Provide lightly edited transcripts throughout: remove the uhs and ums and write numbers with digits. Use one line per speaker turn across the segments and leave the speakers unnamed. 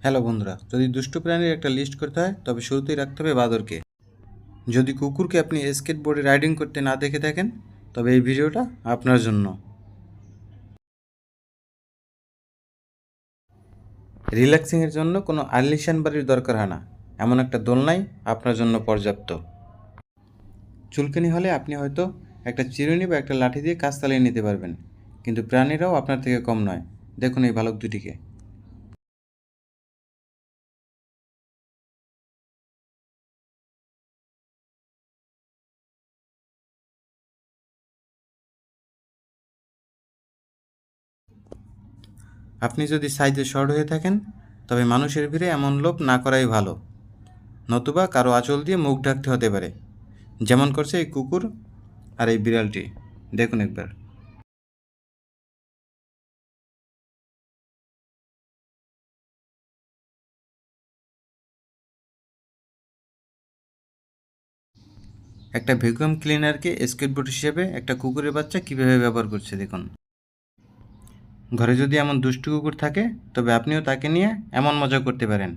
Hello বন্ধুরা, যদি দুষ্ট প্রাণীর একটা লিস্ট করতে হয় তবে শুরুতেই রাখতে হবে বাঁদরকে। যদি কুকুরকে আপনি স্কেটবোর্ডে রাইডিং করতে না দেখে থাকেন তবে এই ভিডিওটা আপনার জন্য। রিল্যাক্সিংয়ের জন্য কোনো আলিশান বাড়ির দরকার হয় না, এমন একটা দোলনাই আপনার জন্য পর্যাপ্ত। চুলকানি হলে আপনি হয়তো একটা চিরুনি বা একটা লাঠি দিয়ে কাজ চালিয়ে নিতে পারবেন, কিন্তু প্রাণীরাও আপনার থেকে কম নয়। দেখুন এই ভালুক দুটিকে। আপনি যদি সাইজে শর্ট হয়ে থাকেন তবে মানুষের ভিড়ে এমন লোভ না করাই ভালো, নতুবা কারো আঁচল দিয়ে মুখ ঢাকতে হতে পারে, যেমন করছে এই কুকুর আর এই বিড়ালটি। দেখুন একবার। একটা ভ্যাকুয়াম ক্লিনারকে স্কেটবোর্ড হিসেবে একটা কুকুরের বাচ্চা কীভাবে ব্যবহার করছে দেখুন। ঘরে যদি এমন দুষ্টু কুকুর থাকে তবে আপনিও তাকে নিয়ে এমন মজা করতে পারেন।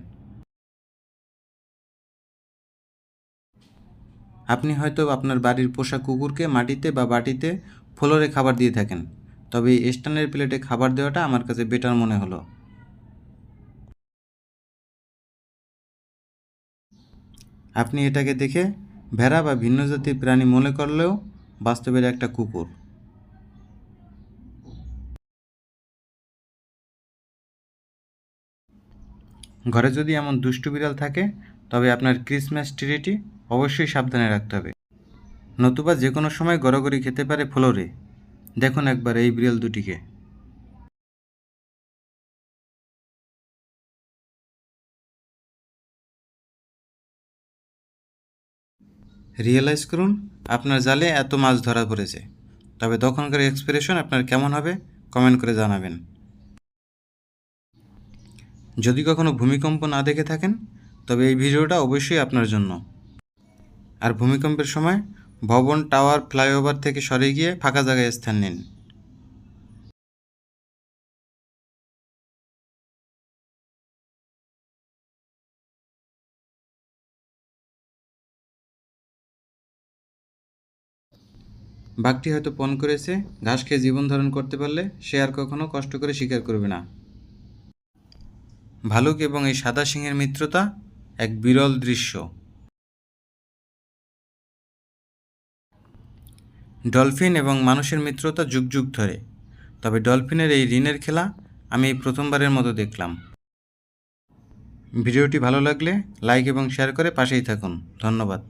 আপনি হয়তো আপনার বাড়ির পোষা কুকুরকে মাটিতে বা বাটিতে ফ্লোরে খাবার দিয়ে থাকেন, তবে এই স্ট্যান্ডের প্লেটে খাবার দেওয়াটা আমার কাছে বেটার মনে হলো। আপনি এটাকে দেখে ভেড়া বা ভিন্ন জাতির প্রাণী মনে করলেও বাস্তবের একটা কুকুর। ঘরে যদি এমন দুষ্টু বিড়াল থাকে তবে আপনার ক্রিসমাস ট্রিটি অবশ্যই সাবধানে রাখতে হবে, নতুবা যে কোনো সময় গড়াগড়ি খেতে পারে ফ্লোরে। দেখুন একবার এই বিড়াল দুটিকে। রিয়েলাইজ করুন আপনার জালে এত মাছ ধরা পড়েছে, তবে তখনকার এক্সপ্রেশন আপনার কেমন হবে কমেন্ট করে জানাবেন। যদি কখনো ভূমিকম্প না দেখে থাকেন তবে এই ভিডিওটা অবশ্যই আপনার জন্য। আর ভূমিকম্পের সময় ভবন, টাওয়ার, ফ্লাইওভার থেকে সরে গিয়ে ফাঁকা জায়গায় স্থান নিন। বাঘটি হয়তো পণ করেছে ঘাস খেয়ে জীবন ধারণ করতে পারলে সে আর কখনো কষ্ট করে শিকার করবে না। ভালুক এবং এই সাদা সিংহের মিত্রতা এক বিরল দৃশ্য। ডলফিন এবং মানুষের মিত্রতা যুগ যুগ ধরে, তবে ডলফিনের এই ঋণের খেলা আমি এই প্রথমবারের মতো দেখলাম। ভিডিওটি ভালো লাগলে লাইক এবং শেয়ার করে পাশেই থাকুন। ধন্যবাদ।